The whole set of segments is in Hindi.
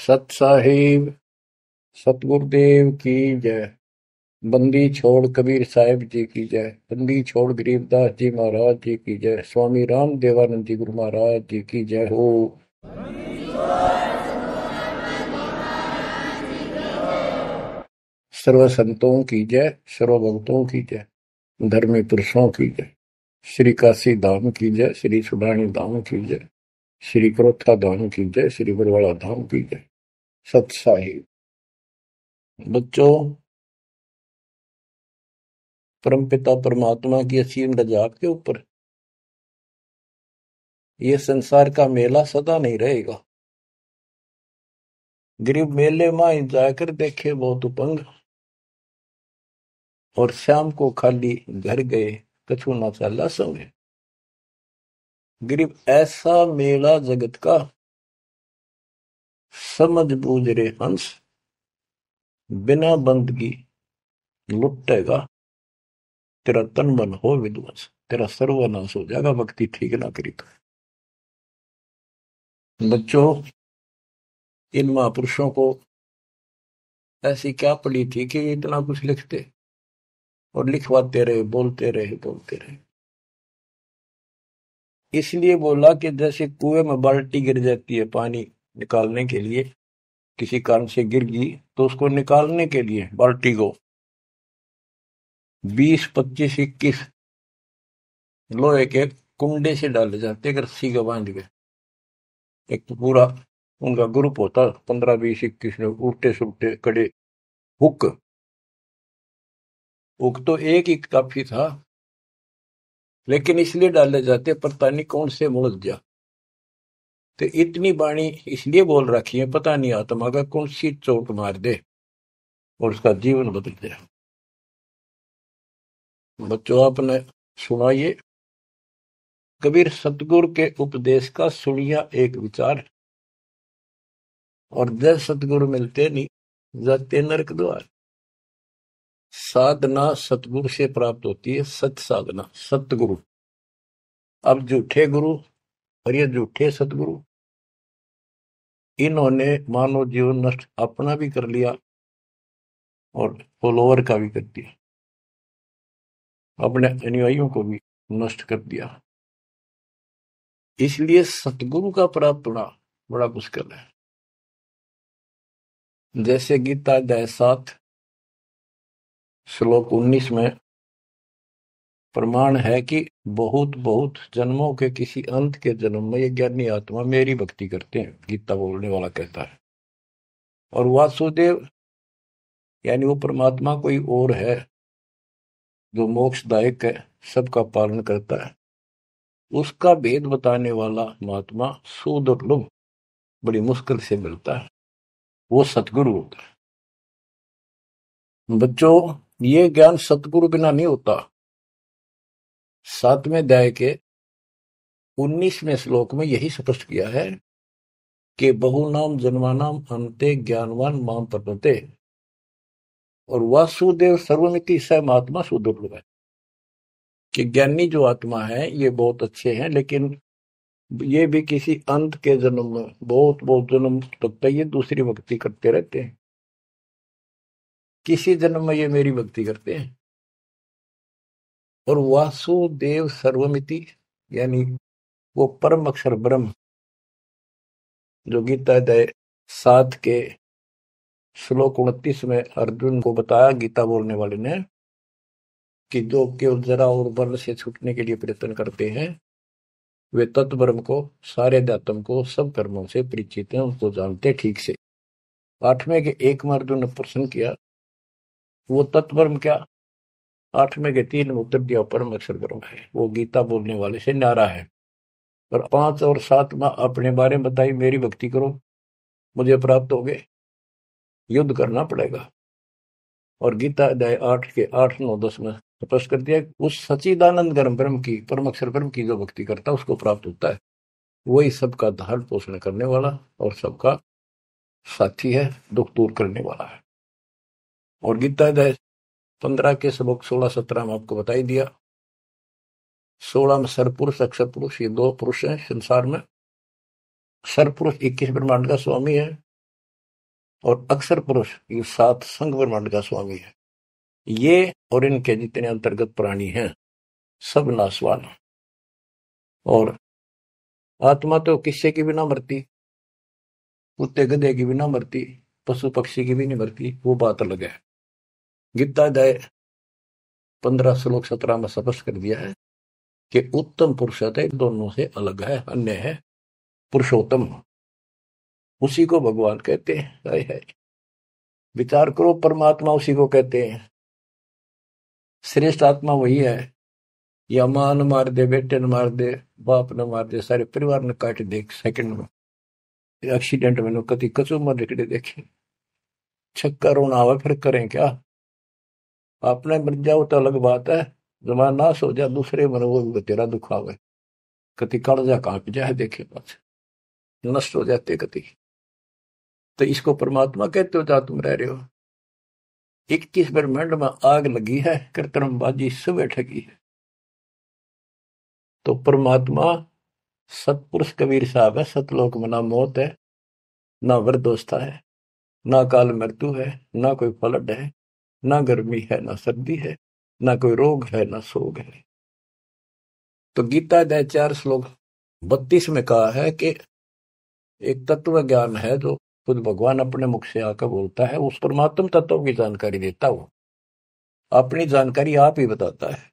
सत साहिब सतगुरुदेव की जय। बंदी छोड़ कबीर साहिब जी की जय। बंदी छोड़ गरीबदास जी महाराज जी की जय। स्वामी राम देवानंद जी गुरु महाराज जी की जय हो। सर्व संतों की जय, सर्व भक्तों की जय, धर्मी पुरुषों की जय। श्री काशी धाम की जय, श्री सुडानी धाम की जय, श्री क्रोथा धाम की जय, श्री बरवाड़ा धाम की जय। सत साहिब बच्चों, परमपिता परमात्मा की असीम रजा के ऊपर ये संसार का मेला सदा नहीं रहेगा। गरीब मेले में जाकर देखे बहुत उपंग, और शाम को खाली घर गए कछु ना चाला संगे। गरीब ऐसा मेला जगत का, समझ बूझ रे हंस, बिना बंदगी लुटेगा तेरा तन मन हो विध्वंस। तेरा सर्वनाश हो जाएगा भक्ति ठीक ना करी तो। बच्चों, इन महापुरुषों को ऐसी क्या पड़ी थी कि इतना कुछ लिखते और लिखवाते रहे, बोलते रहे बोलते रहे। इसलिए बोला कि जैसे कुएं में बाल्टी गिर जाती है पानी निकालने के लिए, किसी कारण से गिर गई तो उसको निकालने के लिए बाल्टी को 20, 25, 21 लोहे के कुंडे से डाले जाते हैं रस्सी का बांध के। एक तो पूरा उनका ग्रुप होता 15, 20, 21 लोग, उल्टे सुलटे कड़े। हुक हुक तो एक ही काफी था, लेकिन इसलिए डाले जाते पता नहीं कौन से मुड़ जा। तो इतनी बाणी इसलिए बोल रखी है, पता नहीं आत्मा का कौन सी चोट मार दे और उसका जीवन बदल दे। बच्चों, आपने सुना ये कबीर सतगुरु के उपदेश का सुनिया एक विचार, और जब सतगुरु मिलते नहीं जाते नरक द्वार। साधना सतगुरु से प्राप्त होती है, सत साधना सतगुरु। अब झूठे गुरु और ये झूठे सतगुरु, इन्होंने मानव जीवन नष्ट अपना भी कर लिया और फॉलोवर का भी कर दिया, अपने अनुयायियों को भी नष्ट कर दिया। इसलिए सतगुरु का प्राप्त होना बड़ा मुश्किल है। जैसे गीता अध्याय 7 श्लोक 19 में प्रमाण है कि बहुत बहुत जन्मों के किसी अंत के जन्म में ये ज्ञानी आत्मा मेरी भक्ति करते हैं, गीता बोलने वाला कहता है। और वासुदेव यानी वो परमात्मा कोई और है जो मोक्षदायक है, सबका पालन करता है। उसका भेद बताने वाला महात्मा सुदुर्लभ, बड़ी मुश्किल से मिलता है, वो सतगुरु होता है। बच्चों, ये ज्ञान सतगुरु बिना नहीं होता। 7वें अध्याय के 19वें श्लोक में यही स्पष्ट किया है कि बहुनाम जन्मानाम अंते ज्ञानवान माम प्रपते। और वासुदेव सर्वमिति स महात्मा सुदुर्लभ है कि ज्ञानी जो आत्मा है ये बहुत अच्छे हैं, लेकिन ये भी किसी अंत के जन्म में बहुत बहुत जन्म तक ये दूसरी भक्ति करते रहते हैं। किसी जन्म में ये मेरी भक्ति करते हैं। और वासुदेव सर्वमिति यानी वो परम अक्षर ब्रह्म, जो गीता अध्याय 7 के श्लोक 29 में अर्जुन को बताया गीता बोलने वाले ने, कि जो केवल जरा और बल से छूटने के लिए प्रयत्न करते हैं, वे तत्ब्रह्म को, सारे अध्यात्म को, सब कर्मों से परिचित हैं, उनको जानते ठीक से। 8वें के 1 में अर्जुन ने प्रश्न किया, वो तत्ब्रह्म क्या? 8वें के 3 में उत्तर दिया, परम अक्षर ब्रह्म है। वो गीता बोलने वाले से न्यारा है। और 5 और 7 में अपने बारे में बताई, मेरी भक्ति करो मुझे प्राप्त हो गए, युद्ध करना पड़ेगा। और गीता अध्याय 8 के 8, 9, 10 में स्पष्ट कर दिया, उस सच्चिदानंद ब्रह्म की, परम अक्षर ब्रह्म की जो भक्ति करता है उसको प्राप्त होता है। वही सबका धारण पोषण करने वाला और सबका साथी है, दुख दूर करने वाला है। और गीता अध्याय 15 के श्लोक 16, 17 में आपको बताई दिया। 16 में सरपुरुष, अक्षर पुरुष, ये 2 पुरुष हैं संसार में। सरपुरुष 21 ब्रह्मांड का स्वामी है, और अक्षर पुरुष ये 7 संघ ब्रह्मांड का स्वामी है। ये और इनके जितने अंतर्गत प्राणी हैं सब नाशवान। और आत्मा तो किससे की भी ना मरती, कुत्ते गधे की भी ना मरती, पशु पक्षी की भी नहीं मरती, वो बात अलग है। गीता अध्याय 15 श्लोक 17 में स्पष्ट कर दिया है कि उत्तम पुरुष है दोनों से अलग है, अन्य है पुरुषोत्तम। उसी को भगवान कहते हैं। है विचार करो, परमात्मा उसी को कहते हैं। श्रेष्ठ आत्मा वही है। या मां न मार दे, बेटे न मार दे, बाप न मार दे, सारे परिवार ने काट दे सेकंड में। एक्सीडेंट में कति कचू मर निकले देखे, छक्का रोना आवे फिर करें क्या। आपने मर जाओ तो अलग बात है, जमान नाश हो जाए दूसरे मन वो भी तेरा दुख आवे, कति कालजा कांप जाए देखे पास नष्ट हो जाते कति। तो इसको परमात्मा कहते हो जहां तुम रह रहे हो। 21 ब्रह्मांड में आग लगी है, कृत्रिमबाजी सुबह ठगी है। तो परमात्मा सतपुरुष कबीर साहब है। सतलोक में ना मौत है, ना वृद्धोस्था है, ना काल मृत्यु है, ना कोई फ्लड है, ना गर्मी है, ना सर्दी है, ना कोई रोग है, ना सोग है। तो गीता अध्याय 4 श्लोक 32 में कहा है कि एक तत्व ज्ञान है जो खुद भगवान अपने मुख से आकर बोलता है, उस परमात्म तत्व की जानकारी देता हो, अपनी जानकारी आप ही बताता है।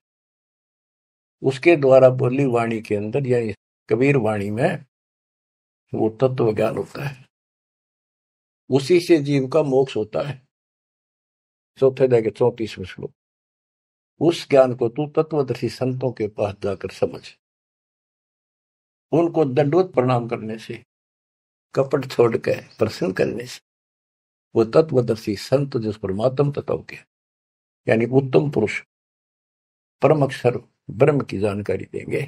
उसके द्वारा बोली वाणी के अंदर यानी कबीर वाणी में वो तत्व ज्ञान होता है। उसी से जीव का मोक्ष होता है। चौथे अध्याय के 34वें श्लोक। उस ज्ञान को तू तत्वदर्शी संतों के पास जाकर समझ। उनको दंडवत प्रणाम करने से, कपट छोड़ के प्रसन्न करने से वो तत्वदर्शी संत जिस परमात्म तत्व के यानी उत्तम पुरुष परम अक्षर ब्रह्म की जानकारी देंगे।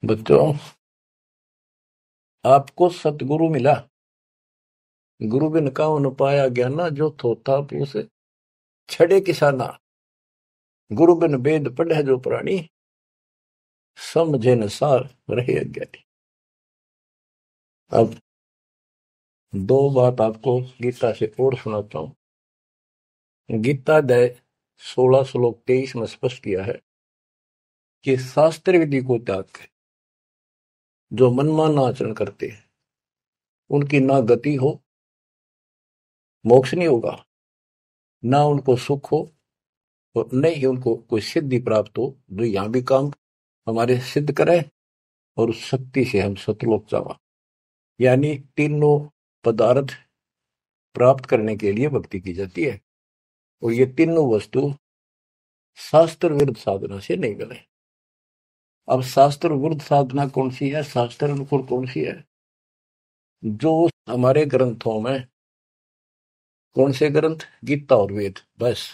बच्चों, आपको सतगुरु मिला, गुरु बिन काहू न पाया ज्ञाना, जो थोथा पूस छड़े किसाना। गुरु बिन वेद पढ़े जो प्राणी, समझे न सार रहे अज्ञानी। अब 2 बात आपको गीता से और सुनाता हूं। गीता अध्याय 16 श्लोक 23 में स्पष्ट किया है कि शास्त्र विधि को त्याग के जो मनमाना आचरण करते हैं उनकी ना गति हो, मोक्ष नहीं होगा, ना उनको सुख हो और न ही उनको कोई सिद्धि प्राप्त हो जो यहां भी काम हमारे सिद्ध करे और उस शक्ति से हम सतलोक जावा। यानी तीनों पदार्थ प्राप्त करने के लिए भक्ति की जाती है और ये तीनों वस्तु शास्त्र विरुद्ध साधना से नहीं मिले। अब शास्त्र विरुद्ध साधना कौन सी है, शास्त्र अनुकूल कौन सी है? जो हमारे ग्रंथों में, कौन से ग्रंथ? गीता और वेद, बस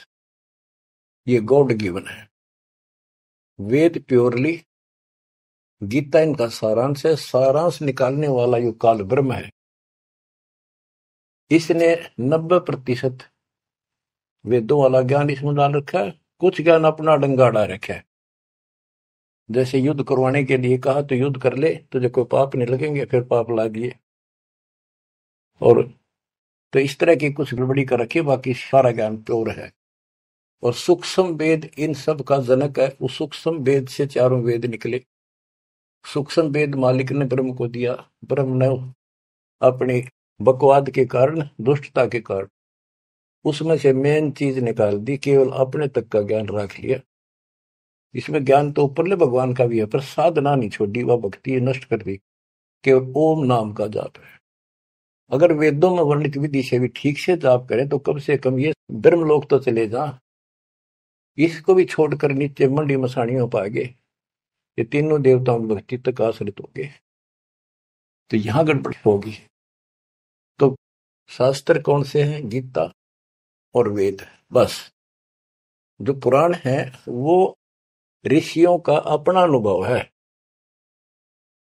ये गॉड गिवन है। वेद प्योरली, गीता इनका सारांश है। सारांश निकालने वाला यो काल ब्रह्म है। इसने 90% वेदों वाला ज्ञान इसमें डाल रखा है, कुछ ज्ञान अपना डंगाड़ा रखा है। जैसे युद्ध करवाने के लिए कहा तो युद्ध कर ले, तुझे कोई पाप नहीं लगेंगे, फिर पाप ला दिए। और तो इस तरह की कुछ गड़बड़ी कर रखी, बाकी सारा ज्ञान प्योर है। और सूक्ष्म वेद इन सब का जनक है। उस सूक्ष्म वेद से चारों वेद निकले। सूक्ष्म वेद मालिक ने ब्रह्म को दिया, ब्रह्म ने अपनी बकवाद के कारण, दुष्टता के कारण उसमें से मेन चीज निकाल दी, केवल अपने तक का ज्ञान रख लिया। इसमें ज्ञान तो ऊपरले भगवान का भी है, पर साधना नहीं छोड़ी, वह भक्ति नष्ट कर दी। केवल ओम नाम का जाप है। अगर वेदों में वर्णित विधि से भी ठीक से जाप करें तो कम से कम ये ब्रह्मलोक तो चले जा। इसको भी छोड़कर नीचे मंडी मसाणियों पाएंगे, ये तीनों देवताओं की भक्ति तक आश्रित होंगे, तो यहां गड़बड़ होगी। तो शास्त्र कौन से हैं? गीता और वेद। बस जो पुराण है वो ऋषियों का अपना अनुभव है।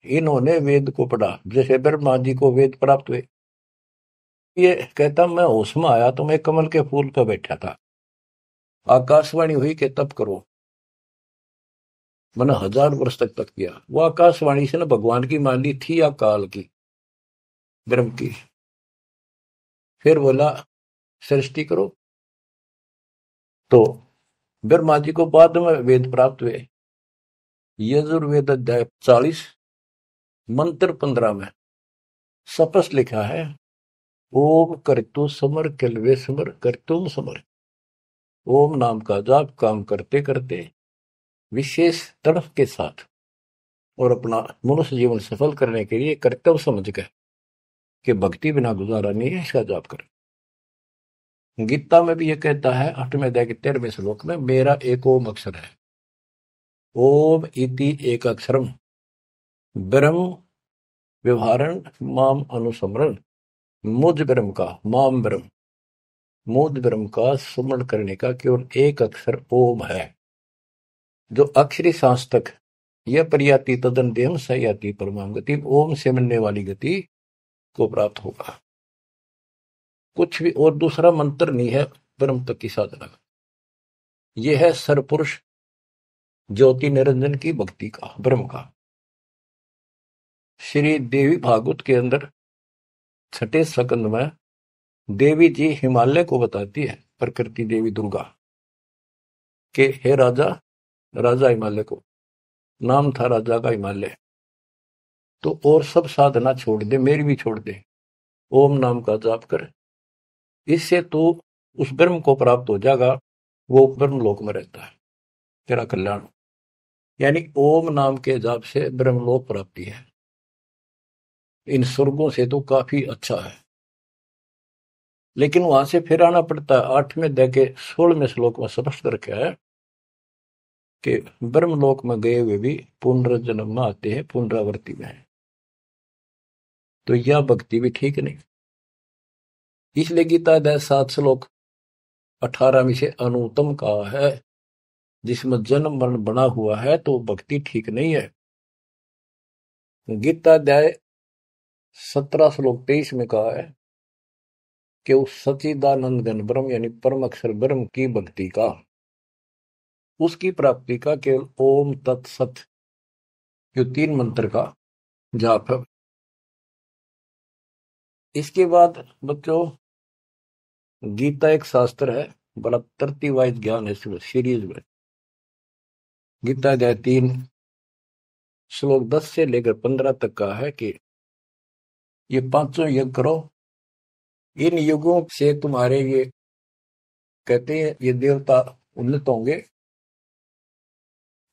इन्होंने वेद को पढ़ा, जैसे ब्रह्मा जी को वेद प्राप्त हुए। ये कहता मैं होश में आया तो मैं कमल के फूल पर बैठा था, आकाशवाणी हुई कि तप करो। मैंने 1000 वर्ष तक तप किया। वो आकाशवाणी से ना भगवान की मान ली थी या काल की, ब्रह्म की। फिर बोला सृष्टि करो। तो ब्रह्मा जी को बाद में वेद प्राप्त हुए। यजुर्वेद अध्याय 40 मंत्र 15 में स्पष्ट लिखा है, ओम करतु समर किलवे समर करतुम समर। ओम नाम का जाप काम करते करते विशेष तड़फ के साथ और अपना मनुष्य जीवन सफल करने के लिए कर्तव्य समझ कर कि भक्ति बिना गुजारा नहीं है, इसका जाप करें। गीता में भी यह कहता है 8वें अध्याय के 13वें श्लोक में, मेरा एक ओम अक्षर है। ओम इति एक अक्षरम ब्रह्म व्यवहारण माम अनुसमरण। मुझ ब्रह्म का, माम ब्रह्म, मुझ ब्रह्म का सुमरण करने का केवल एक अक्षर ओम है। जो अक्षरी सांस्तक यह परियाति तदन देहम सयाति परमाम गति, ओम से मिलने वाली गति को प्राप्त होगा। कुछ भी और दूसरा मंत्र नहीं है ब्रह्म तक की साधना। यह है सरपुरुष ज्योति निरंजन की भक्ति का, ब्रह्म का। श्री देवी भागवत के अंदर 6ठे स्कंद में देवी जी हिमालय को बताती है, प्रकृति देवी दुर्गा के, हे राजा, राजा हिमालय को नाम था राजा का हिमालय, तो और सब साधना छोड़ दे, मेरी भी छोड़ दे, ओम नाम का जाप कर, इससे तो उस ब्रह्म को प्राप्त हो जाएगा। वो ब्रह्म लोक में रहता है, तेरा कल्याण। यानी ओम नाम के जाप से ब्रह्मलोक प्राप्ति है। इन स्वर्गों से तो काफी अच्छा है, लेकिन वहां से फिर आना पड़ता है। 8वें अध्याय के 16वें श्लोक में स्पष्ट करके है कि ब्रह्मलोक में गए हुए भी पुनर्जन्म में आते हैं, पुनरावृत्ति में है। तो यह भक्ति भी ठीक नहीं। इसलिए गीता अध्याय 7 श्लोक 18 में से अनुत्तम कहा है, जिसमें जन्म मरण बना हुआ है तो भक्ति ठीक नहीं है। गीता अध्याय 17 श्लोक 23 में कहा है कि उस सच्चिदानंद घन ब्रह्म यानी परम अक्षर ब्रह्म की भक्ति का, उसकी प्राप्ति का केवल ओम तत्सत जो 3 मंत्र का जाप है। इसके बाद बच्चों गीता एक शास्त्र है, बड़ा तरतीवाइज ज्ञान है सीरीज में। गीता अध्याय 3 श्लोक 10 से लेकर 15 तक का है कि ये 5 यज्ञ करो, इन युगों से तुम्हारे ये कहते हैं ये देवता उन्नत होंगे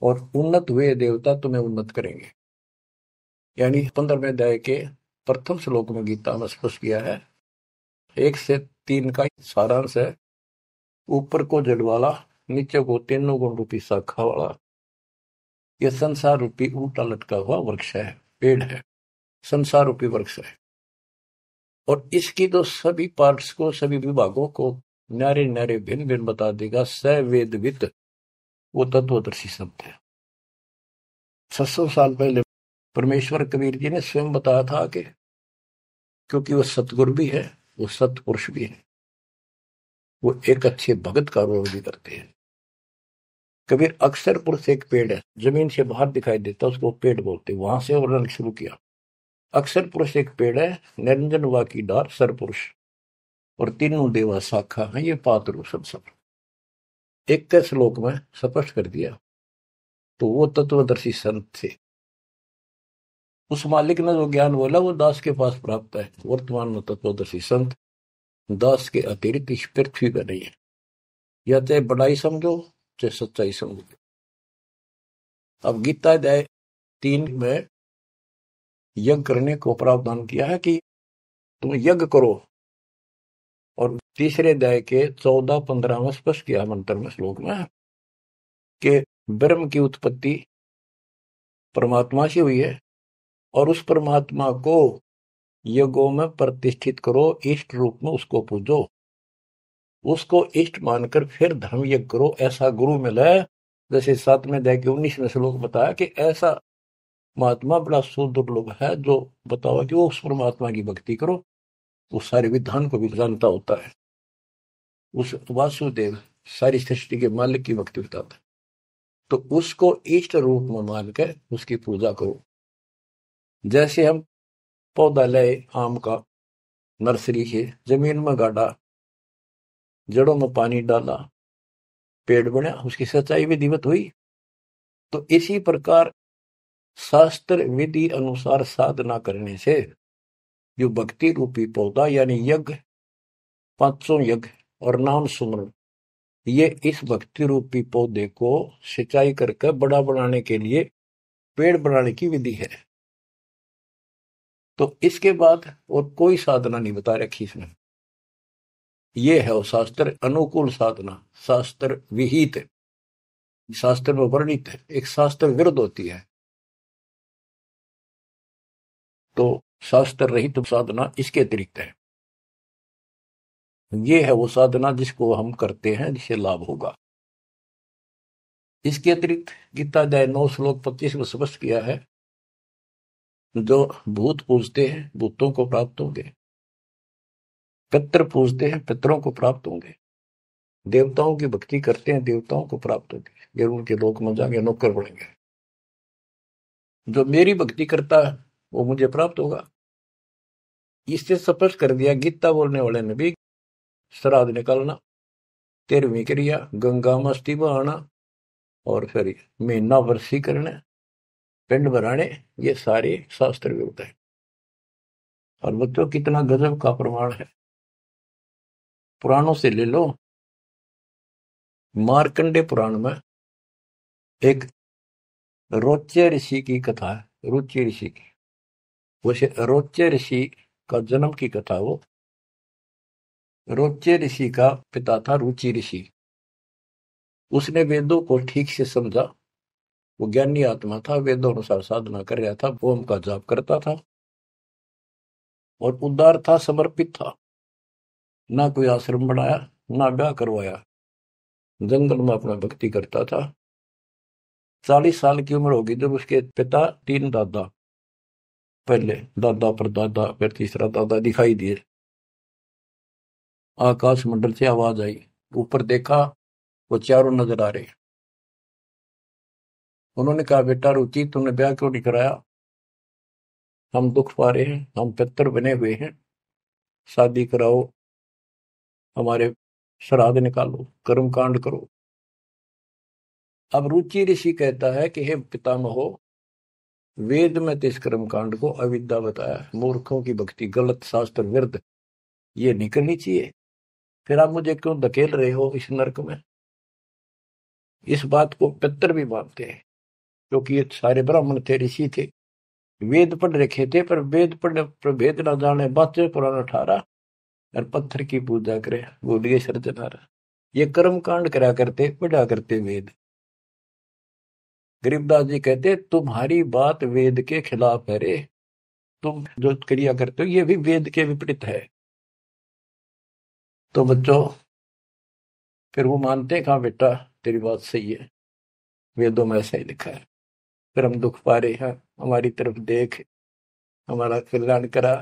और उन्नत हुए देवता तुम्हें उन्नत करेंगे। यानी 15वें अध्याय के प्रथम श्लोक में गीता में स्पष्ट किया है। 1 से 3 का सारांश है, ऊपर को जड़ वाला, नीचे को तीनों गुण रूपी शाखा वाला, यह संसार रूपी उल्टा लटका हुआ वृक्ष है, पेड़ है, संसार रूपी वृक्ष है। और इसकी तो सभी पार्ट्स को, सभी विभागों को न्यारे न्यारे भिन्न भिन्न बता देगा सवेदवित वो तत्वदर्शी शब्द है। 600 साल पहले परमेश्वर कबीर जी ने स्वयं बताया था कि क्योंकि वो सतगुरु भी है, वो सतपुरुष भी है, वो एक अच्छे भगत का रोल भी करते हैं। कबीर अक्षर पुरुष एक पेड़ है, जमीन से बाहर दिखाई देता, उसको पेड़ बोलते, वहां से वर्णन शुरू किया। अक्षर पुरुष एक पेड़ है, निरंजन वा की डार सरपुरुष, और तीनों देवा शाखा है, ये पात्र सब 21 श्लोक में स्पष्ट कर दिया। तो वो तत्वदर्शी संत थे। उस मालिक ने जो ज्ञान बोला वो दास के पास प्राप्त है। वर्तमान में तत्वदर्शी संत दास के अतिरिक्त इस पृथ्वी पर नहीं है। या चाहे बड़ाई समझो चाहे सच्चाई समझो। अब गीता अध्याय 3 में यज्ञ करने को प्रावधान किया है कि तुम यज्ञ करो, और तीसरे अध्याय के 14-15 में स्पष्ट किया मंत्र में श्लोक में कि ब्रह्म की उत्पत्ति परमात्मा से हुई है, और उस परमात्मा को यज्ञों में प्रतिष्ठित करो, इष्ट रूप में उसको पूजो, उसको इष्ट मानकर फिर धर्म यज्ञ करो। ऐसा गुरु मिला है, जैसे 7वें अध्याय के 19वें श्लोक बताया कि ऐसा महात्मा बड़ा सुदुर्लभ है जो बताओ कि वो उस परमात्मा की भक्ति करो, उस सारे विधान को भी जानता होता है, उस वासुदेव सारी सृष्टि के मालिक की भक्ति बताता है, तो उसको इष्ट रूप में मानकर उसकी पूजा करो। जैसे हम पौधा लाए आम का, नर्सरी से जमीन में गाड़ा, जड़ों में पानी डाला, पेड़ बना, उसकी सच्चाई विधिवत हुई। तो इसी प्रकार शास्त्र विधि अनुसार साधना करने से जो भक्ति रूपी पौधा यानी यज्ञ, 500 यज्ञ और नाम सुमरण, ये इस भक्ति रूपी पौधे को सिंचाई करके बड़ा बनाने के लिए पेड़ बनाने की विधि है। तो इसके बाद और कोई साधना नहीं बता रखी इसमें। ये है वो शास्त्र अनुकूल साधना, शास्त्र विहित, शास्त्र में वर्णित है, एक शास्त्र विरुद्ध होती है। तो शास्त्र रहित साधना इसके अतिरिक्त है। ये है वो साधना जिसको हम करते हैं, जिससे लाभ होगा। इसके अतिरिक्त गीता अध्याय 9 श्लोक 25 में स्पष्ट किया है, जो भूत पूजते हैं भूतों को प्राप्त होंगे, पितृ पूजते हैं पितरों को प्राप्त होंगे, देवताओं की भक्ति करते हैं देवताओं को प्राप्त होंगे, ये उनके लोक में जाएंगे, नौकर बनेंगे। जो मेरी भक्ति करता है वो मुझे प्राप्त होगा। इससे स्पष्ट कर दिया गीता बोलने वाले ने भी, श्राद्ध निकालना, 13वीं क्रिया, गंगा मस्ती बहाना, और फिर महीना वर्षी करना, पिंड भराने, ये सारे शास्त्र विरुद्ध है। और बच्चों कितना गजब का प्रमाण है, पुराणों से ले लो। मार्कंडे पुराण में एक रोच्य ऋषि की कथा है, रुचि ऋषि की। वैसे रोच्य ऋषि का जन्म की कथा वो। रोच्य ऋषि का पिता था रुचि ऋषि। उसने वेदों को ठीक से समझा, वो ज्ञानी आत्मा था, वेदों अनुसार साधना कर रहा था, ओम का जाप करता था और उदार था, समर्पित था। ना कोई आश्रम बनाया, ना ब्याह करवाया, जंगल में अपना भक्ति करता था। 40 साल की उम्र होगी जब उसके पिता, 3 दादा, पहले दादा परदादा फिर तीसरा दादा दिखाई दिए। आकाश मंडल से आवाज आई, ऊपर देखा, वो चारों नजर आ रहे। उन्होंने कहा, बेटा रुचि तुमने ब्याह क्यों नहीं कराया? हम दुख पा रहे हैं, हम पितर बने हुए हैं, शादी कराओ, हमारे श्राद्ध निकालो, कर्म कांड करो। अब रुचि ऋषि कहता है कि हे पितामहो, वेद में तो इस कर्म कांड को अविद्या बताया, मूर्खों की भक्ति, गलत, शास्त्र विरुद्ध, ये नहीं करनी चाहिए। फिर आप मुझे क्यों धकेल रहे हो इस नरक में? इस बात को पितर भी मानते हैं, क्योंकि ये सारे ब्राह्मण थे, ऋषि थे, वेद पढ़ रखे थे, पर वेद पढ़ने पर भेद ना जाने, बातें पुराना ठारा और पत्थर की पूजा करे, बोलिए सर्जनारा। ये कर्म कांड करा करते, पढ़ा करते वेद। गरीबदास जी कहते, तुम्हारी बात वेद के खिलाफ है रे, तुम जो क्रिया करते हो ये भी वेद के विपरीत है। तो बच्चों फिर वो मानते हैं, कहा बेटा तेरी बात सही है, वेदों में ऐसा ही लिखा है, फिर हम दुख पा रहे हैं, हमारी तरफ देख, हमारा कल्याण करा,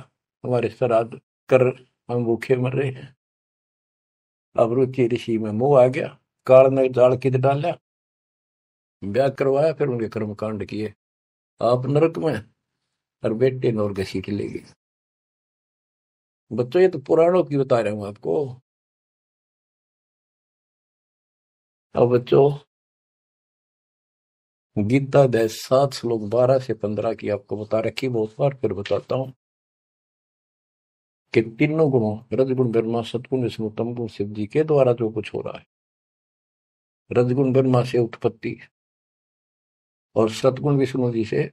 हमारे श्राद्ध कर, हम भूखे मर रहे हैं। अब रुचि ऋषि में मोह आ गया, काल ने जाल किद डाला, ब्याह करवाया, फिर उनके कर्म कांड किए, आप नरक में और बेटे नौर घसीट ले गए। बच्चों ये तो पुराणों की बता रहा हूं आपको। अब बच्चों गीता अध्याय 7 श्लोक 12 से 15 की आपको बता रखी बहुत बार, फिर बताता हूं कि तीनों गुणों, रजगुण ब्रह्मा, सतगुण विष्णु, तमगुण शिव जी के द्वारा जो कुछ हो रहा है। रजगुण ब्रह्मा से उत्पत्ति और सतगुण विष्णु जी से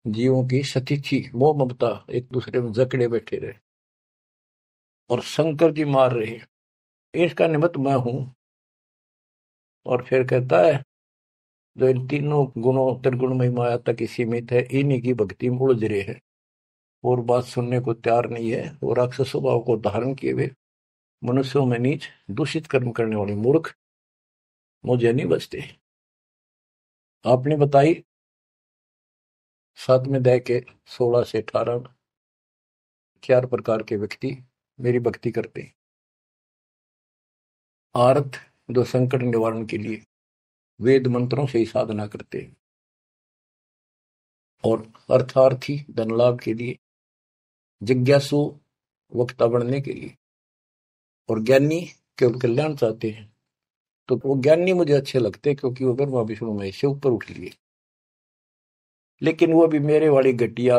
जीवों की सतीथी, मोह ममता, एक दूसरे में जकड़े बैठे रहे, और शंकर जी मार रहे हैं, इसका निमित्त मैं हूं। और फिर कहता है, जो इन तीनों गुणों त्रिगुणमय माया तक ही सीमित है, इन्हीं की भक्ति में उलझ रहे हैं, और बात सुनने को तैयार नहीं है, और राक्षस स्वभाव को धारण किए हुए मनुष्यों में नीच दूषित कर्म करने वाले मूर्ख मुझे नहीं बचते। आपने बताई 7वें अध्याय के 16 से 18 4 प्रकार के व्यक्ति मेरी भक्ति करते हैं। आर्थ, जो संकट निवारण के लिए वेद मंत्रों से ही साधना करते हैं, और अर्थार्थी, धन लाभ के लिए, जिज्ञासु, वक्ता बनने के लिए, और ज्ञानी केवल कल्याण चाहते हैं। तो वो ज्ञानी मुझे अच्छे लगते क्योंकि वो ब्रह्मा विष्णु महेश से ऊपर उठ लिए। लेकिन वो भी मेरे वाली घटिया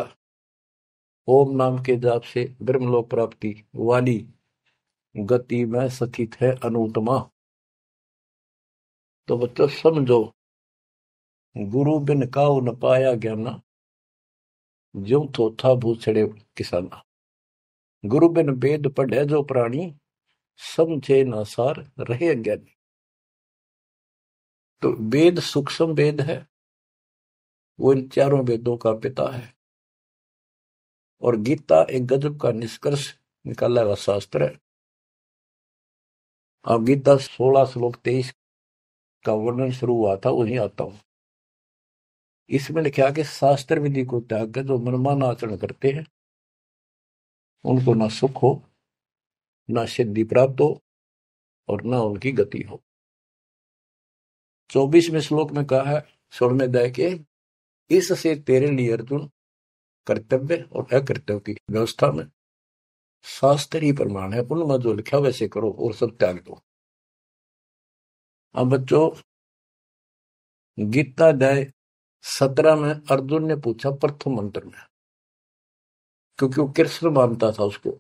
ओम नाम के जाप से ब्रह्मलोक प्राप्ति वाली गति में स्थित है अनुत्तमा। तो बच्चों समझो, गुरु बिन काऊ न पाया ज्ञाना, ज्यों थोथा भूसड़े किसाना। गुरु बिन वेद पढ़े जो प्राणी, समझे न सार रहे अज्ञानी। तो वेद सूक्ष्म वेद है, वो इन चारों वेदों का पिता है। और गीता एक गजब का निष्कर्ष निकाला हुआ शास्त्र है। अब गीता 16 श्लोक 23 का वर्णन शुरू हुआ था, वहीं आता हूं। इसमें लिखा कि शास्त्र विधि को त्याग कर जो मनमाना आचरण करते हैं, उनको ना सुख हो, ना सिद्धि प्राप्त हो, और ना उनकी गति हो। 24वें श्लोक में कहा है 16वें अध्याय के, इससे तेरे लिए अर्जुन कर्तव्य और अकर्तव्य की व्यवस्था में शास्त्र ही प्रमाण है। उनमें जो लिखा वैसे करो और सब त्याग दो। अब बच्चों, गीता अध्याय 17 में अर्जुन ने पूछा प्रथम मंत्र में, क्योंकि वो कृष्ण मानता था उसको,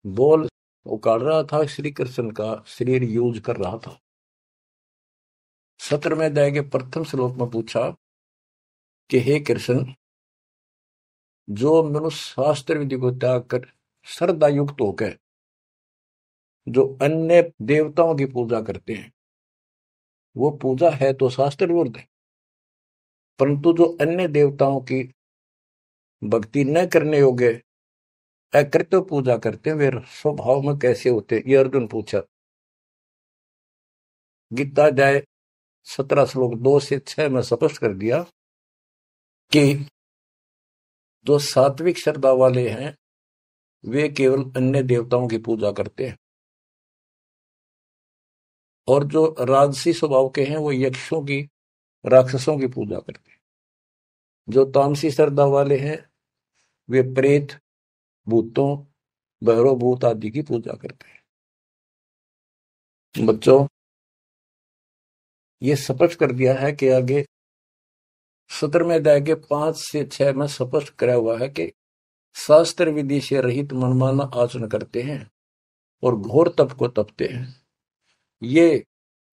बोल उकाड़ रहा था, श्री कृष्ण का शरीर यूज कर रहा था। 17वें अध्याय के प्रथम श्लोक में पूछा कि हे कृष्ण, जो मनुष्य शास्त्र विधि को त्याग कर श्रद्धा युक्त होकर जो अन्य देवताओं की पूजा करते हैं, वो पूजा है तो शास्त्र विरुद्ध है। परंतु जो अन्य देवताओं की भक्ति न करने योग्य अकृत्य पूजा करते हैं, वे स्वभाव में कैसे होते, ये अर्जुन पूछा। गीता अध्याय 17 श्लोक 2 से 6 में स्पष्ट कर दिया कि जो सात्विक श्रद्धा वाले हैं, वे केवल अन्य देवताओं की पूजा करते हैं, और जो राजसी स्वभाव के हैं, वो यक्षों की, राक्षसों की पूजा करते हैं। जो तामसी श्रद्धा वाले हैं, वे प्रेत, भूतों, भैरव भूत आदि की पूजा करते हैं। बच्चों, ये स्पष्ट कर दिया है कि आगे 17वें अध्याय के 5 से 6 में स्पष्ट कराया हुआ है कि शास्त्र विधि से रहित मनमाना आचरण करते हैं और घोर तप को तपते हैं, ये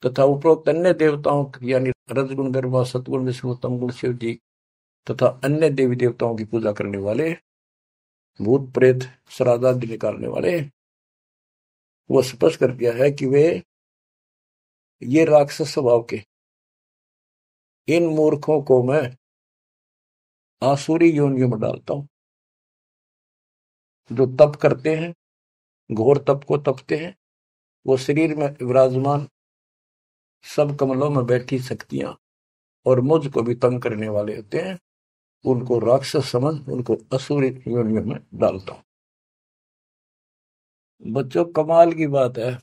तथा उपरोक्त अन्य देवताओं यानी रजगुण, ब्रह्मा, सतगुण, विष्णु, तमगुण, शिव जी तथा अन्य देवी देवताओं की पूजा करने वाले, भूत प्रेत, श्राद्ध आदि निकालने वाले, वो स्पष्ट कर दिया है कि वे ये राक्षस स्वभाव के इन मूर्खों को मैं आसुरी योनियों में डालता हूं। जो तप करते हैं, घोर तप को तपते हैं, वो शरीर में विराजमान सब कमलों में बैठी शक्तियां और मुझ को भी तंग करने वाले होते हैं, उनको राक्षस समझ उनको असुरी योनियों में डालता हूं। बच्चों, कमाल की बात है,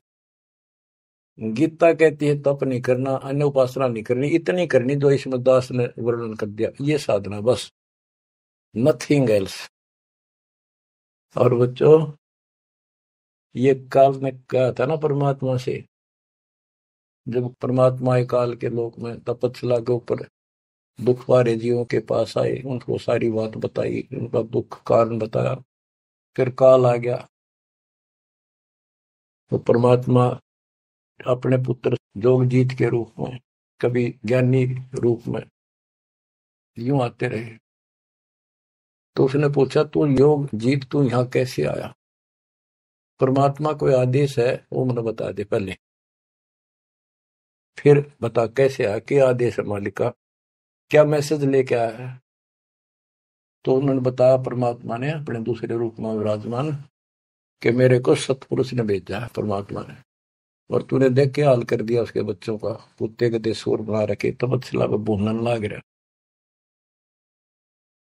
गीता कहती है तप नहीं करना, अन्य उपासना नहीं करनी, इतनी करनी जो इसमें दास ने वर्णन कर दिया, ये साधना बस, नथिंग एल्स। और बच्चों, ये काल ने कहा था ना परमात्मा से, जब परमात्मा काल के लोक में तपस्या के ऊपर दुख वाले जीवों के पास आए, उनको सारी बात बताई, उनका दुख कारण बताया, फिर काल आ गया, तो परमात्मा अपने पुत्र जोगजीत के रूप में, कभी ज्ञानी रूप में यूं आते रहे। तो उसने पूछा, तू योग जीत, तू यहां कैसे आया? परमात्मा कोई आदेश है वो मुझे बता दे पहले, फिर बता कैसे आया, क्या आदेश है मालिक का, क्या मैसेज लेके आया है? तो उन्होंने बताया परमात्मा ने अपने दूसरे रूप में विराजमान कि मेरे को सतपुरुष ने भेजा है परमात्मा ने, और तूने देख के हाल कर दिया उसके बच्चों का, कुत्ते के शोर बना रखे, तपस्या पे भूनन लाग रहा।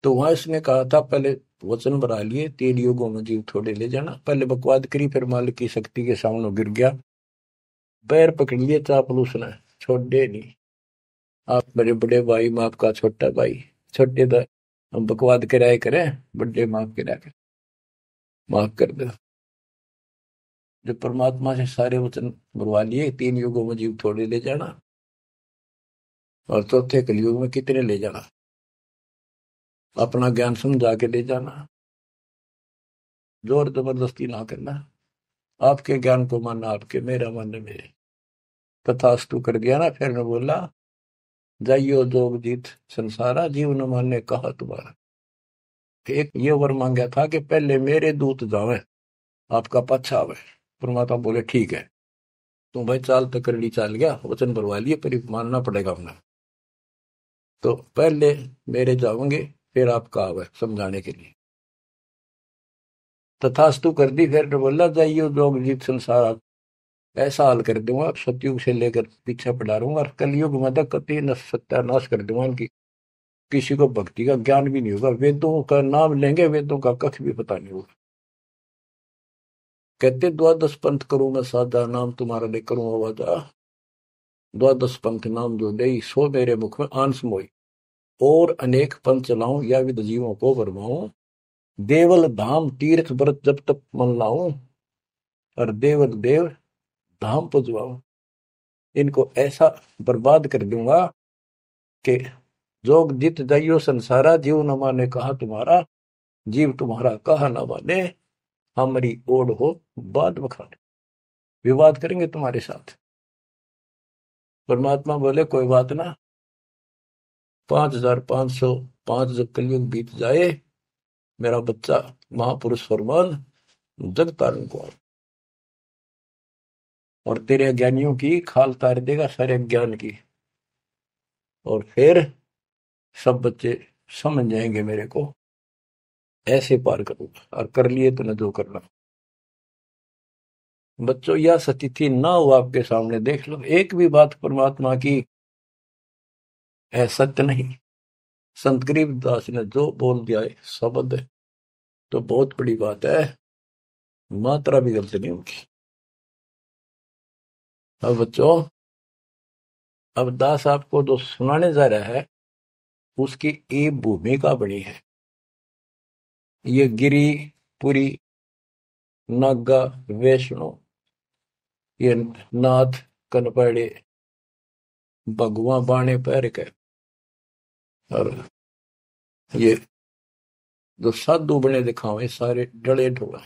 तो वहां इसने कहा था पहले वचन बना लिए, 3 युगों में जीव थोड़े ले जाना, पहले बकवाद करी, फिर मालिक की शक्ति के सामने गिर गया, पैर पकड़ लिए चापलूस ने, छोड़े नहीं। आप मेरे बड़े भाई, मैं आपका छोटा भाई, छोटे तो हम बकवाद कराए करें, बड़े माफ करा कर। माफ कर दो। जो परमात्मा से सारे वचन बुलवा लिए, 3 युगों में जीव थोड़े ले जाना, और चौथे कलयुग में कितने ले जाना, अपना ज्ञान समझा के ले जाना, जोर जबरदस्ती ना करना, आपके ज्ञान को मानना आपके, मेरा मानना मेरे। तथास्तु कर दिया ना। फिर ने बोला, जाइयो जोग जीत संसारा, जीव न माने कहा तुम्हारा। एक ये वर मांगा था कि पहले मेरे दूत जावे, आपका पाछा आवे। परमात्मा बोले ठीक है, तुम भाई चाल तो कर ली, चाल गया, वचन भरवा लिए, पर मानना पड़ेगा हमने। तो पहले मेरे जाओगे, फिर आपका आवे समझाने के लिए। तथास्तु कर दी। फिर बोला, जाइयो जोग जीत संसार, ऐसा हाल कर दूंगा सतयुग से लेकर पीछे पड़ा रहूंगा, और कलयुग में तक कति सत्यानाश कर दूंगा इनकी। किसी को भक्ति का ज्ञान भी नहीं होगा, वेदों का नाम लेंगे, वेदों का कख भी पता नहीं होगा। कहते द्वादश पंथ करूं मैं साधा, नाम तुम्हारा ले करूं आवाजा। द्वादश पंथ नाम जो ले, सो मेरे मुख में आंस मोई। और अनेक पंथ चलाऊं, या विद जीवों को बरमाऊं। देवल धाम तीर्थ व्रत जब तक मन लाऊं, और देवल देव धाम पुजवाऊं। इनको ऐसा बर्बाद कर दूंगा कि जोग जित जाइयो संसारा, जीव न माने कहा तुम्हारा। जीव तुम्हारा कहा न माने, हमारी ओढ़ हो बात बखाने। विवाद करेंगे तुम्हारे साथ। परमात्मा बोले कोई बात ना, 5505 जब कलयुग बीत जाए, मेरा बच्चा महापुरुष फरमान जग तारण को, और तेरे ज्ञानियों की खाल तार देगा सारे ज्ञान की, और फिर सब बच्चे समझ जाएंगे मेरे को। ऐसे पार करूंगा, और कर लिए तो न जो करना। बच्चों, यह स्थिति ना हो आपके सामने, देख लो एक भी बात परमात्मा की है सत्य नहीं। संत गरीबदास ने जो बोल दिया है शब्द है, तो बहुत बड़ी बात है, मात्रा भी गलत नहीं उनकी। अब बच्चों, अब दास आपको जो सुनाने जा रहा है, उसकी एक भूमिका बनी है। ये गिरी पुरी, नागा, वैष्णो, ये नाथ कनपड़े, भगवा बाणे पैर के, और ये जो साधु बने दिखावे सारे डले ढोला।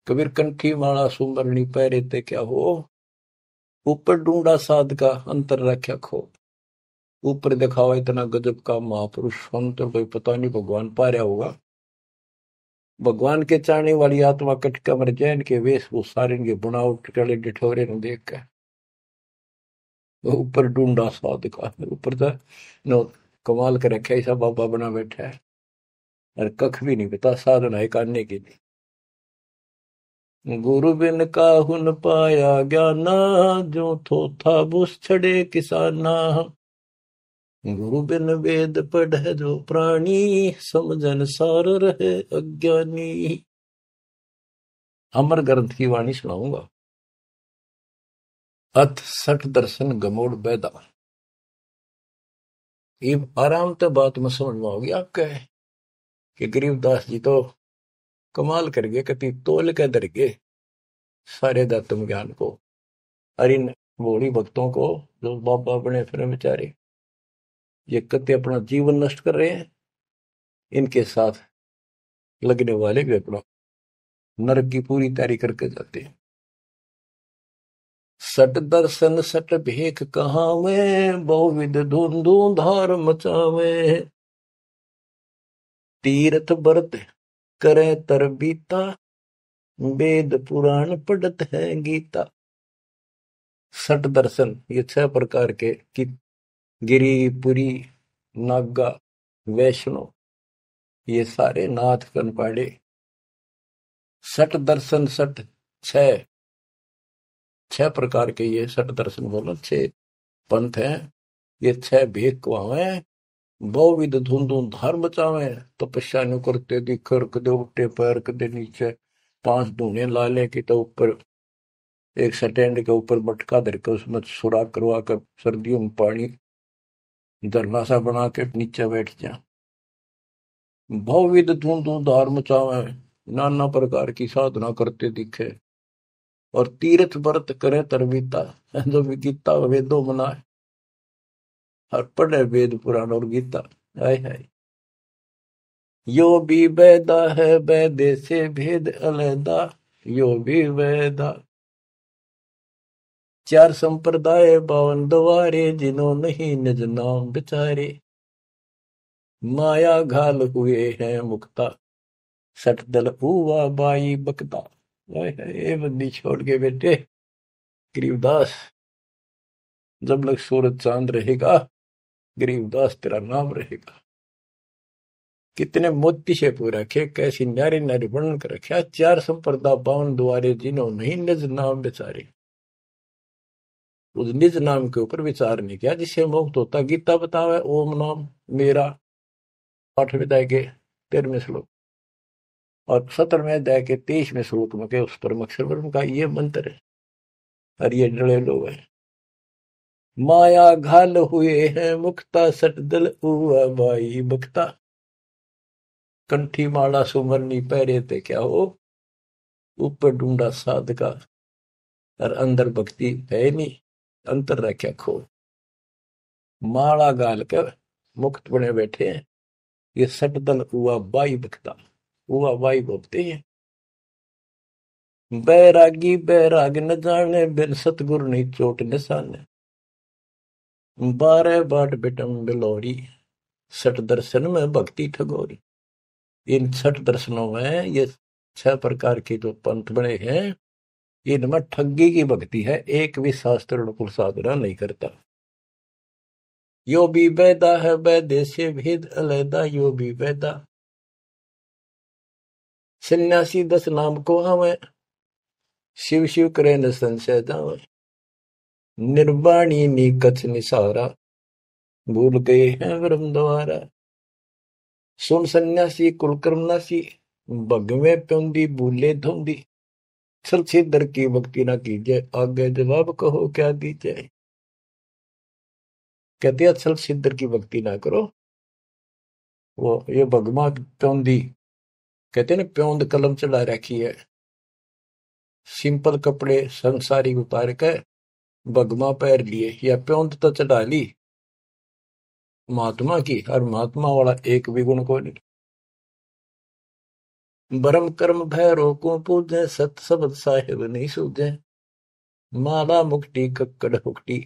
कबीर कंठी माला सुमरनी पैरे ते क्या हो, ऊपर ढूंढा साध का अंतर रख्या खो। ऊपर दिखावा इतना गजब का महापुरुष संत, कोई पता नहीं भगवान पा रहा होगा। भगवान के चाहने वाली आत्मा कटका मर जैन के वेशभूषा के बनावट टले डिठोरे ने देख के ऊपर ढूंढा साध का, ऊपर तो नो कमाल कर रखा, ऐसा बाबा बना बैठा है, और कख भी नहीं पता साधना है करने के लिए। गुरु बिन काहू न पाया ज्ञाना, जो थो था बुस छड़े किसाना। गुरु बिन वेद पढ़े जो प्राणी, समझन सार रहे अज्ञानी। अमर ग्रंथ की वाणी सुनाऊंगा। अथ सठ दर्शन गमोड़ बैदा। ये आराम तो बात में समझ में होगी आपके, कि गरीबदास जी तो कमाल कर गए, कति तोल के दर गए सारे दत्तम ज्ञान को, और इन भोली भक्तों को जो बाबा बने फिर बेचारे, ये कति अपना जीवन नष्ट कर रहे हैं। इनके साथ लगने वाले भी अपना नरक की पूरी तैयारी करके जाते हैं। सट दर्शन सट भेख कहावे, बहुविध धुंधु धार मचावे। तीर्थ व्रत करे तर बीता, वेद पुराण पढ़त है गीता। सट दर्शन ये 6 प्रकार के कि गिरी पुरी, नागा, वैष्णो, ये सारे नाथ कनपाड़े। सट दर्शन सट, 6 प्रकार के ये सट दर्शन बोलो, 6 पंथ हैं। ये 6 भेद कुआवे, बहुविध धुंधु धार बचावे। तपस्या नु करते दिखर, कदे उठे पैर कदे नीचे, 5 धूने ला ले कि तो ऊपर एक स्टैंड के ऊपर मटका धर के उसमें सुराख करवा कर सर्दियों में पानी धरना सा बना के नीचे बैठ जा। बहुविध धुंधु धार मचावे, नाना प्रकार की साधना करते दिखे और तीर्थ व्रत करे तरबीता, जो भी गीता वेदों मनाए और पढ़े वेद पुराण और गीता। हाय हाय। यो भी वेदा है वेदे से भेद अलैदा, यो भी वेदा। चार संप्रदाय बावन द्वारे, जिन्हों नहीं निज नाम बिचारे। माया घाल हुए हैं मुक्ता, सठ दल हुआ बाई बकता। हाय हाय, ये बंदी छोड़ के बेटे गरीबदास, जब लग सूरज चांद रहेगा गरीबदास तेरा नाम रहेगा। कितने मोती से पूरा रखे, कैसी न्यारी न्यारी वर्णन कर रखा। चार संप्रदा बावन द्वारे, जिन्हों नहीं निज नाम बेचारे। उस निज नाम के ऊपर विचार नहीं किया जिससे मुक्त होता। गीता बतावे ओम नाम मेरा, 8वें अध्याय के 13वें श्लोक और 17वें अध्याय के 23वें श्लोक में के उस परम अक्षर ब्रह्म का ये मंत्र है। और ये डरे लोग है। माया घाल हुए हैं मुक्ता, सट दल हुआ बाई बक्ता। कंठी माला सुमरनी पहरे थे क्या हो, ऊपर ढूंढा साध का और अंदर भक्ति है नहीं, अंतर रखा खो। माला गाल के मुक्त बने बैठे हैं, ये सट दल हुआ बाई बकता, हुआ बाई बोलते हैं। बैरागी बैराग न जाने, बिन सतगुरु नहीं चोट निशाने। 12 बाट बिटम बिलोरी, सठ दर्शन में भक्ति ठगोरी। इन 6 दर्शनों में ये 6 प्रकार के जो पंथ बने हैं, इनमें ठगी की भक्ति है, एक भी शास्त्र अनुकूल साधना नहीं करता। यो भी वेदा है वैदे से भेद अलैदा, यो भी वेदा। सन्यासी 10 नाम को हमें, शिव शिव करे न संशय जावे। निर्वाणी नी कछ निसारा, भूल गए हैं ब्रह्म द्वारा। सुन सन्यासी कुलकर्म नासी, भगवे प्योंदी भूले धोंदी। छल छिदर की भक्ति ना कीजिए, आगे जवाब कहो क्या दीजिए। कहते हैं छल छिदर की भक्ति ना करो। वो ये भगवा प्योंदी कहते हैं ना, प्योंद कलम चढ़ा रखी है, सिंपल कपड़े संसारी उतार के भगवा पैर लिए या प्योंद तो चढ़ा ली महात्मा की, और महात्मा वाला एक भी गुण को नहीं। भरम कर्म भैरो को पूजे, सत शब्द साहेब नहीं सूझे। माला मुक्ति कक्कड़ हुक्टी,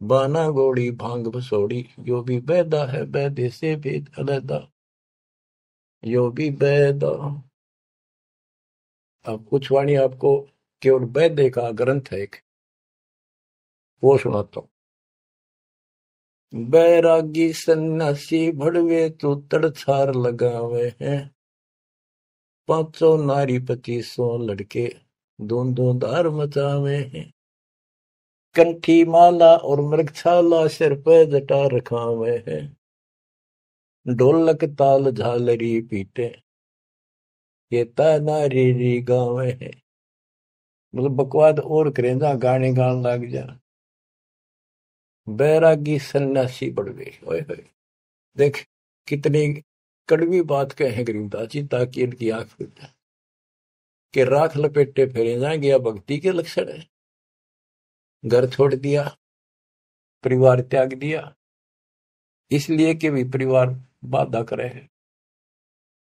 बाना गोड़ी भांग भसोड़ी। यो भी बैदा है बैदे से भेद अलैदा, यो भी बैदा। अब कुछ वाणी आपको केवल वैद्य का ग्रंथ है एक, वो सुनाता हूं। बैरागी सन्यासी भड़वे तो तड़छार लगावे हैं, 500 नारी 2500 लड़के धूम धार मचावे हैं। कंठी माला और मृगछाला सिर पे जटा रखावे हैं, ढोलक ताल झालरी पीटे ये नारी री गावे हैं। मतलब बकवाद और करें जहां गाने गान लग जा। बैरागी सन्यासी बढ़वे, ओए होए, देख कितनी कड़वी बात कहे गरीबदास जी, ताकि इनकी आंख खुल जाए कि राख लपेटे फेरे जाएंगे या भक्ति के लक्षण है। घर छोड़ दिया, परिवार त्याग दिया, इसलिए कि भी परिवार बाधा करे है।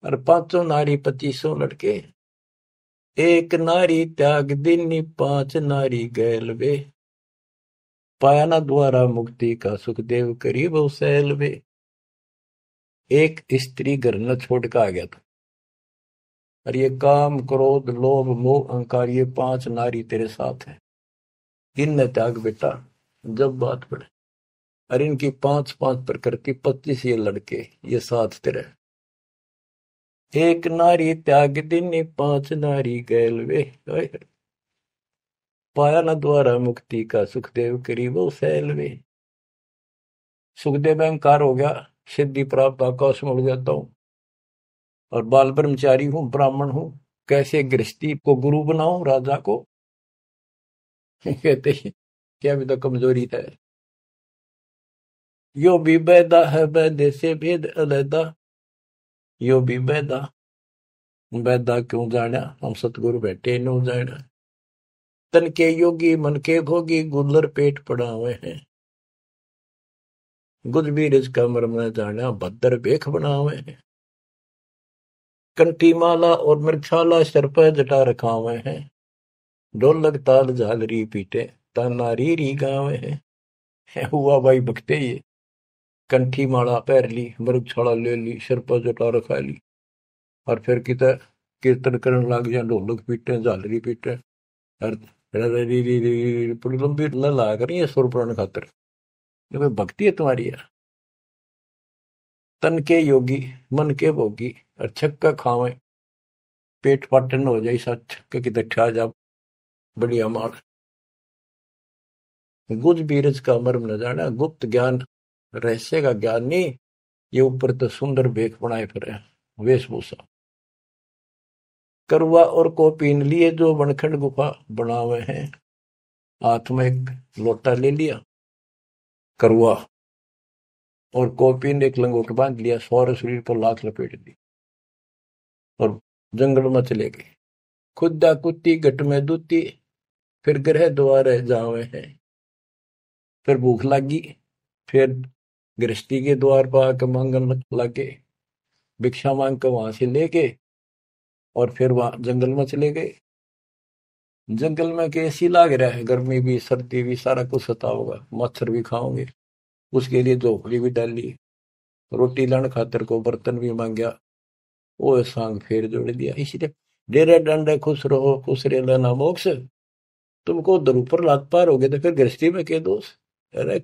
और 500 नारी 2500 लड़के, एक नारी त्याग दीनी 5 नारी गैल वे। पाया ना द्वारा मुक्ति का सुखदेव करीब सैल वे। एक स्त्री घर न छोड़ के आ गया था, और ये काम क्रोध लोभ मोह अहंकार, ये 5 नारी तेरे साथ है, इन त्याग बेटा। जब बात पड़े, और इनकी 5-5 प्रकृति 25 ये लड़के, ये साथ तेरे। एक नारी त्याग दीनी 5 नारी गैल वे। पाया न द्वारा मुक्ति का सुखदेव करीब सैल वे। सुखदेव अहंकार हो गया, सिद्धि प्राप्त आकाश में उड़ जाता हूं, और बाल ब्रह्मचारी हूं, ब्राह्मण हूं, कैसे गृहस्थी को गुरु बनाऊं राजा को। कहते हैं क्या भी तो कमजोरी है। यो भी बैदा है वैदे से भेद अलैदा, यो भी बैदा। बैदा क्यों जाना हम सतगुरु बैठे नो जाना। तन के योगी मन के भोगी गुल्लर पेट पड़ावे हैं। गुज भी रिज का मरम न जाना भद्र बेख बनावे हैं। कंठी माला और मृक्षाला सर पर जटा रखावे हैं। ढोलक ताल झालरी पीटे तानारी री गावे हैं। हुआ भाई भक्ते ये कंठी माला पहर ली मृगछाला ले ली सिर पर जटा रखा ली और फिर किता कीर्तन करने लग जा ढोलक पीटे झालरी पीटे और पूरी लंबी ला करी सुर पुराण खातर ये कोई भक्ति है तुम्हारी यार। तन के योगी मन के भोगी और छक्का खावे पेट पाटन हो जाए सा छक्के की दठा जा बढ़िया मार। गुज बीरज का मर्म न जाना गुप्त ज्ञान रहस्य का ज्ञान नहीं ये ऊपर तो सुंदर भेख बनाए फिर वेशभूषा। करुआ और को पीन लिए जो वनखंड गुफा बनावे हैं। हाथ में एक लोटा ले लिया करुआ और कॉपीन एक लंगोट बांध लिया सौर शरीर पर लात लपेट दी और जंगल में चले गए। खुदा कुत्ती गट में दूती फिर ग्रह द्वार जावे हैं। फिर भूख लगी फिर गृहस्थी के द्वार पर आकर मांगन लगे भिक्षा मांग कर वहां से लेके और फिर वहां जंगल में चले गए। जंगल में कैसी लाग रहा है गर्मी भी सर्दी भी सारा कुछ सता होगा मच्छर भी खाओगे उसके लिए झोपड़ी भी डाली रोटी लाने खातर को बर्तन भी मांगया वो सांग फेर जोड़ दिया। इसलिए डेरे डंडे खुश रहो खुश रे लेना मोक्ष तुमको उधर ऊपर लात पार हो गए तो फिर गृहस्थी में क्या दोष। अरे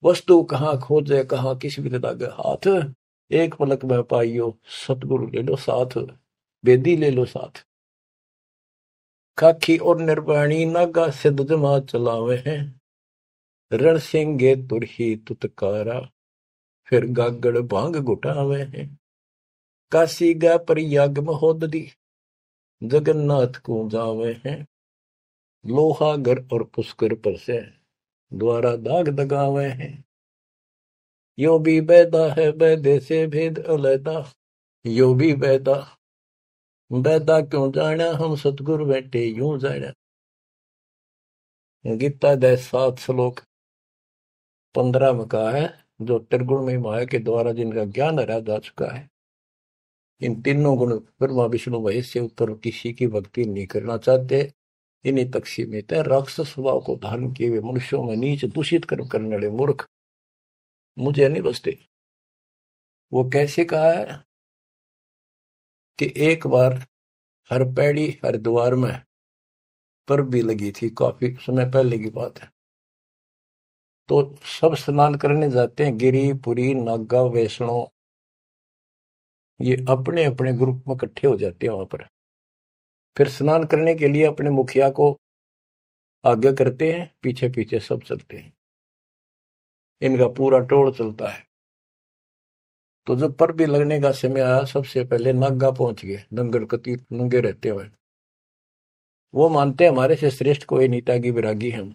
वस्तु कहाँ खोजे कहाँ किस भी लगे हाथ एक पलक में पाइयो सतगुरु ले लो साथ बेदी ले लो साथ। खाखी और निर्वाणी नागा सिद्ध जमा चलावे हैं। रण सिंगे तुरही तुतकारा फिर गागड़ भांग घुटावे हैं। काशी गा पर याग महोदरी जगन्नाथ को जावे हैं। लोहागर और पुष्कर पर से द्वारा दाग दगावे हैं। यो भी बैदा है बैदे से भेद अलैदा यो भी बैदा बैदा क्यों जाना हम सतगुरु बैठे यूं जाना। गीता दे 7 श्लोक 15 में कहा है जो त्रिगुण में माया के द्वारा जिनका ज्ञान हरा जा चुका है इन तीनों गुण ब्रह्मा विष्णु महेश से उत्तर किसी की भक्ति नहीं करना चाहते इन्हीं तक सीमित है। राक्षस स्वभाव को धारण किए हुए मनुष्यों में नीच दूषित कर्म करने वाले मूर्ख मुझे नहीं बसते। वो कैसे कहा है कि एक बार हर पैड़ी हर द्वार में पर भी लगी थी काफी समय पहले की बात है। तो सब स्नान करने जाते हैं गिरी पुरी नागा वैष्णो ये अपने अपने ग्रुप में इकट्ठे हो जाते हैं वहां पर। फिर स्नान करने के लिए अपने मुखिया को आज्ञा करते हैं पीछे पीछे सब चलते हैं इनका पूरा टोल चलता है। तो जब पर भी लगने का समय आया सबसे पहले नागा पहुंच गए नंगर कतीत नंगे रहते हुए। वो मानते हैं हमारे से श्रेष्ठ कोई नीता की विरागी हम।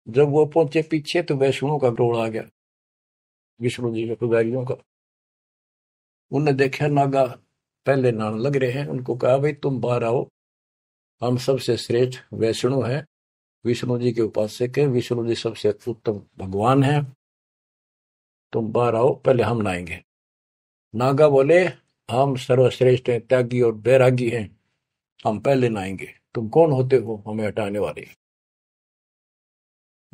जब वो पहुंचे पीछे तो वैष्णो का टोल आ गया विष्णु जी के पुजारियों का। उन्हें देखा नागा पहले नान लग रहे हैं उनको कहा भाई तुम बाहर आओ हम सबसे श्रेष्ठ वैष्णु हैं विष्णु जी के उपासक है विष्णु जी सबसे उत्तम भगवान है तुम बाहर आओ पहले हम नहाएंगे। नागा बोले हम सर्वश्रेष्ठ हैं त्यागी और बैरागी हैं हम पहले नहाएंगे तुम कौन होते हो हमें हटाने वाले।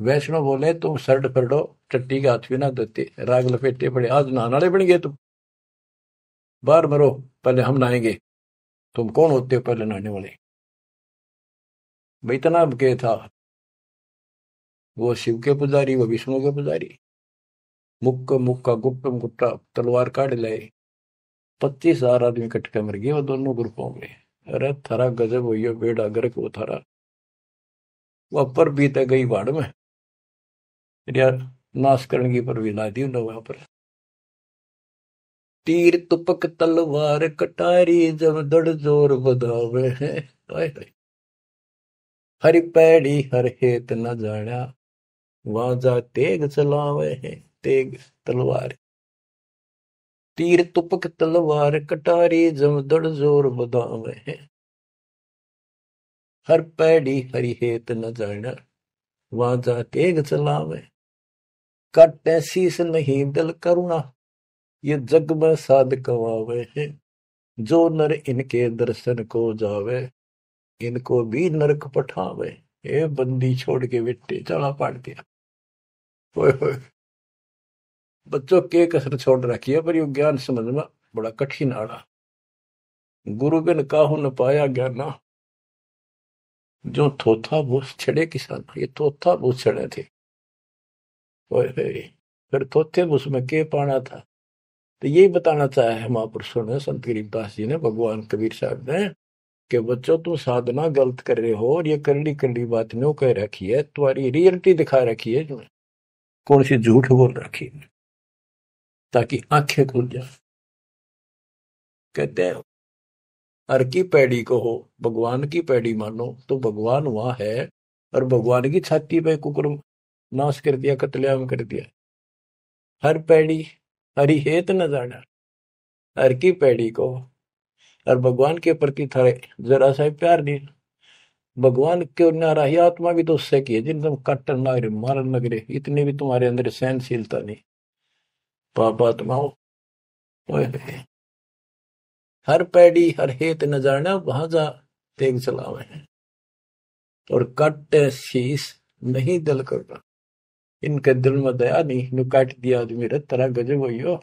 वैष्णव बोले तुम शर्ट फरडो चट्टी के हाथ भी ना देते राग लपेटे पड़े आज नहाने वाले बन गए तुम बाहर मरो पहले हम नहाएंगे तुम कौन होते हो पहले नहाने वाले। भाई इतना के था वो शिव के पुजारी वो विष्णु के पुजारी मुक्का मुक्का गुप्तम गुट्टा तलवार काट लाए 25,000 आदमी इकट्ठे मर गए वो दोनों ग्रुपों में। अरे थारा गजब हुई बेड़ा गर्क वो थारा वह पर बीते गई बाढ़ में यार नाश करने की पर भी ला दी उन्होंने वहां पर। तीर तुपक तलवार कटारी जब दड़ जोर बधावे हैं हरि पैड़ी हर हेत न जाना वहां जा तेग चलावे हैं तेग तलवार। तीर तुपक तलवार कटारी जमदड़ जोर बदावे है। हर पैड़ी हरि हेत न जाना वहां जा तेग चलावे। काटे शीस नहीं दल करुणा ये जग में साध कवावे है। जो नर इनके दर्शन को जावे इनको भी नरक पठावे। ए बंदी छोड़ के बेटे चला पाट दिया। ओए होए, बच्चों के कसर छोड़ रखी है पर यो ज्ञान समझना बड़ा कठिन आड़ा। गुरु बिन काहू न पाया ज्ञाना जो थोथा भूस छड़े किसान। ये थोथा भूस छड़े थे। ओए होए, फिर थोथे भूस में के पाना था। तो यही बताना चाहे है महापुरुषों ने, संत गरीबदास जी ने, भगवान कबीर साहब ने, कि बच्चों तुम साधना गलत कर रहे हो और ये करड़ी करड़ी बात न्यू कह रखी है, तुम्हारी रियलिटी दिखा रखी है, तुम्हें कौन सी झूठ बोल रखी है, ताकि आंखें खुल जाए। कहते हैं हर की पैड़ी को हो भगवान की पैड़ी मानो तो भगवान वहां है, और भगवान की छाती पे कुकुर नाश कर दिया, कत्लेआम कर दिया। हर पैड़ी हरि हेत न जाना, हर की पैड़ी को, और भगवान के प्रति थारे जरा सा प्यार नहीं। भगवान क्यों नारा ही आत्मा भी तो उससे की है जिन तुम काटन ना रहे मारन लग रहे, इतनी भी तुम्हारे अंदर सहनशीलता नहीं। पाप आत्माओं, हर पैड़ी हर हेत न जाना वहां जा तेग चलावे हैं। और काटे शीस नहीं दिल करना, इनके दिल में दया नहीं, नु काट दिया आदमी रे तरह गजब हो।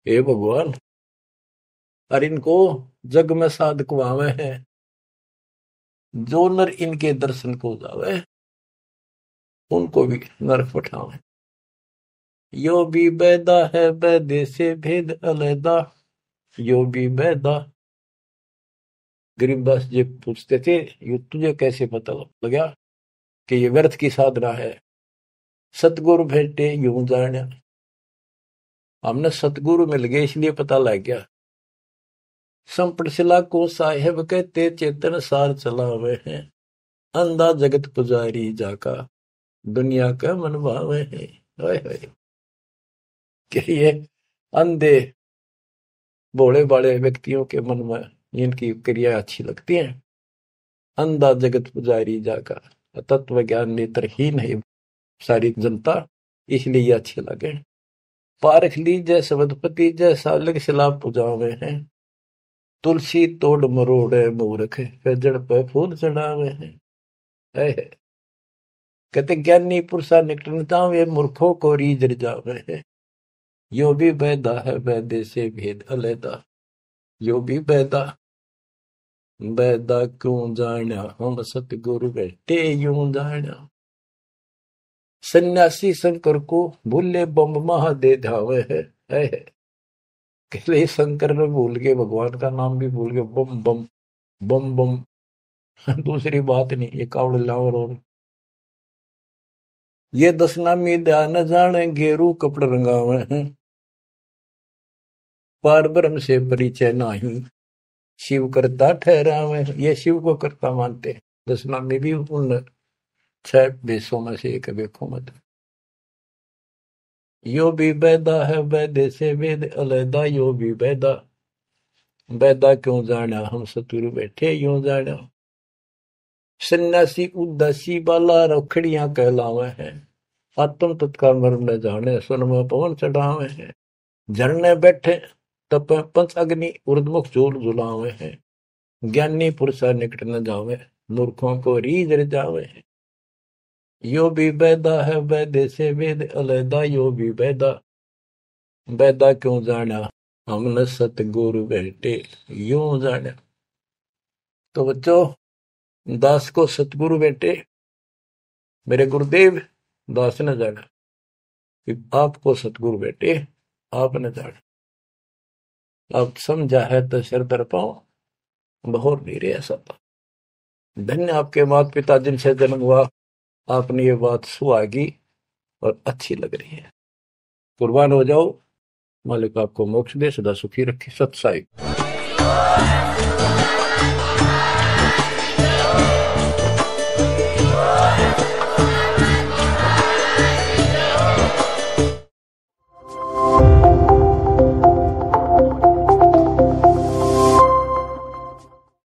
हे भगवान, और इनको जग में साध कुआवे हैं। जो नर इनके दर्शन को जावे उनको भी नरक पठावे। यो भी बैदा है बैदे से भेद अलैदा, यो भी बैदा। गरीबदास जी पूछते थे ये तुझे कैसे पता लगा कि ये व्यर्थ की साधना है। सतगुरु भेटे यूं जाने, हमने सतगुरु मिल गए इसलिए पता लग गया। संपट शिला को साहेब कहते चेतन सार चलावे हैं। अंधा जगत पुजारी जाका दुनिया का मन भावे है। कि ये अंधे भोले भाले व्यक्तियों के मन में इनकी क्रिया अच्छी लगती है। अंधा जगत पुजारी जाका, तत्व ज्ञान नेत्रहीन है सारी जनता, इसलिए ये अच्छे लगे। पारख लीजय सबदपति जैसा लग शिला पुजावे हैं। तुलसी तोड़ मरोड़े मूर्ख जड़ पे फूल चढ़ावे हैं। कहते ज्ञानी पुरुषा निकटता वे मूर्खों को रीझ जावे है। यो भी बैदा है बैदे से भेद अलैदा, यो भी बैदा बैदा क्यों जाना हम सतगुरु बैठे यूं जाना। सन्यासी शंकर को भूले बम महा दे धावे है। कहले शंकर ने भूल के भगवान का नाम भी भूल के बम बम बम बम दूसरी बात नहीं, ये कावड़ लावर। और ये दसनामी ध्यान जाने गेरू कपड़ रंगावे हैं। पार ब्रह्म से परिचय नहीं शिव करता ठहरावे। ये शिव को करता मानते। दसनामी भी उन 6 भेषों में से एक देखो मत। यो भी बैदा है बैदे से वेद अलैदा, यो भी बैदा बैदा क्यों जाना हम सतुरु बैठे यूं जाना। सन्यासी उदासी बाला रखड़ियां कहलावे हैं। आत्म तत्का मर्म न जाने सुन में पवन चढ़ावे हैं। झरने बैठे तप पंच अग्नि उर्दमुख झूल झुलावे हैं। ज्ञानी पुरुषा निकट न जावे मूर्खों को रीझ जावे हैं। यो भी बैदा है बैदे से वेद अलैदा, यो भी बैदा बैदा क्यों जाना हमने सतगुरु बैठे यूं जाना। तो बच्चों दास को सतगुरु बैठे मेरे गुरुदेव दास न जाना, आपको सतगुरु बैठे आप न जाना। आप समझा है तो सिर दर पाओ बहुत नहीं रे ऐसा। धन्य आपके माता पिता जिनसे जन्म हुआ, आपने ये बात सुहागी और अच्छी लग रही है। कुर्बान हो जाओ, मालिक आपको मोक्ष दे, सदा सुखी रखे। सत साई।